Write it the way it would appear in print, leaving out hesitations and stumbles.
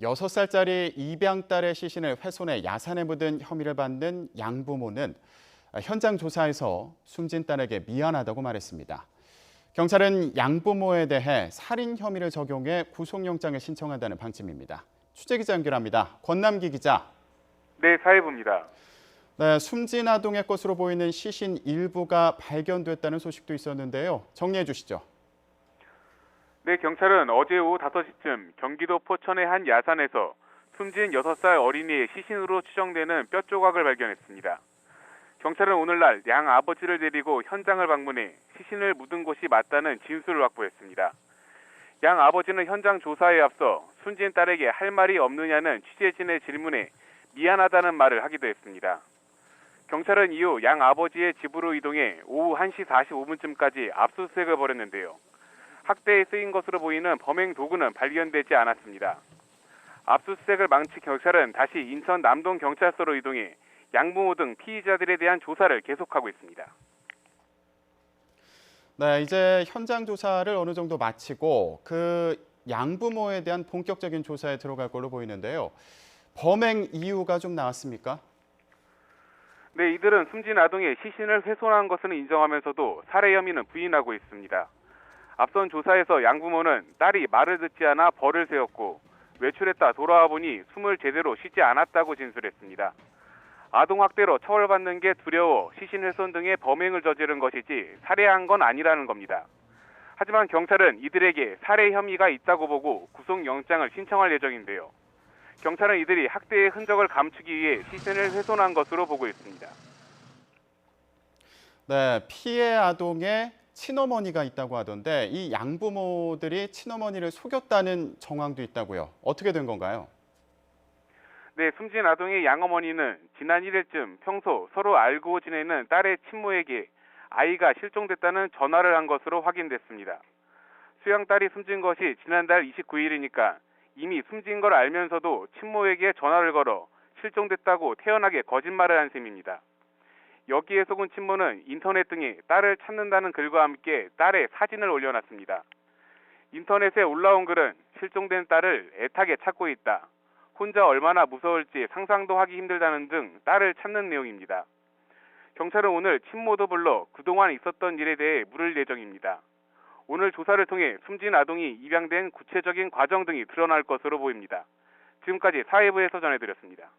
6살짜리 입양딸의 시신을 훼손해 야산에 묻은 혐의를 받는 양부모는 현장 조사에서 숨진 딸에게 미안하다고 말했습니다. 경찰은 양부모에 대해 살인 혐의를 적용해 구속영장을 신청한다는 방침입니다. 취재기자 연결합니다. 권남기 기자. 네, 사회부입니다. 네, 숨진 아동의 것으로 보이는 시신 일부가 발견됐다는 소식도 있었는데요. 정리해 주시죠. 네, 경찰은 어제 오후 5시쯤 경기도 포천의 한 야산에서 숨진 6살 어린이의 시신으로 추정되는 뼈 조각을 발견했습니다. 경찰은 오늘날 양 아버지를 데리고 현장을 방문해 시신을 묻은 곳이 맞다는 진술을 확보했습니다. 양 아버지는 현장 조사에 앞서 숨진 딸에게 할 말이 없느냐는 취재진의 질문에 미안하다는 말을 하기도 했습니다. 경찰은 이후 양 아버지의 집으로 이동해 오후 1시 45분쯤까지 압수수색을 벌였는데요. 학대에 쓰인 것으로 보이는 범행 도구는 발견되지 않았습니다. 압수수색을 마친 경찰은 다시 인천 남동경찰서로 이동해 양부모 등 피의자들에 대한 조사를 계속하고 있습니다. 네, 이제 현장 조사를 어느 정도 마치고 그 양부모에 대한 본격적인 조사에 들어갈 걸로 보이는데요. 범행 이유가 좀 나왔습니까? 네, 이들은 숨진 아동의 시신을 훼손한 것은 인정하면서도 살해 혐의는 부인하고 있습니다. 앞선 조사에서 양부모는 딸이 말을 듣지 않아 벌을 세웠고 외출했다 돌아와 보니 숨을 제대로 쉬지 않았다고 진술했습니다. 아동 학대로 처벌받는 게 두려워 시신 훼손 등의 범행을 저지른 것이지 살해한 건 아니라는 겁니다. 하지만 경찰은 이들에게 살해 혐의가 있다고 보고 구속영장을 신청할 예정인데요. 경찰은 이들이 학대의 흔적을 감추기 위해 시신을 훼손한 것으로 보고 있습니다. 네, 피해 아동의 친어머니가 있다고 하던데 이 양부모들이 친어머니를 속였다는 정황도 있다고요. 어떻게 된 건가요? 네, 숨진 아동의 양어머니는 지난 1일쯤 평소 서로 알고 지내는 딸의 친모에게 아이가 실종됐다는 전화를 한 것으로 확인됐습니다. 수양딸이 숨진 것이 지난달 29일이니까 이미 숨진 걸 알면서도 친모에게 전화를 걸어 실종됐다고 태연하게 거짓말을 한 셈입니다. 여기에 속은 친모는 인터넷 등에 딸을 찾는다는 글과 함께 딸의 사진을 올려놨습니다. 인터넷에 올라온 글은 실종된 딸을 애타게 찾고 있다. 혼자 얼마나 무서울지 상상도 하기 힘들다는 등 딸을 찾는 내용입니다. 경찰은 오늘 친모도 불러 그동안 있었던 일에 대해 물을 예정입니다. 오늘 조사를 통해 숨진 아동이 입양된 구체적인 과정 등이 드러날 것으로 보입니다. 지금까지 사회부에서 전해드렸습니다.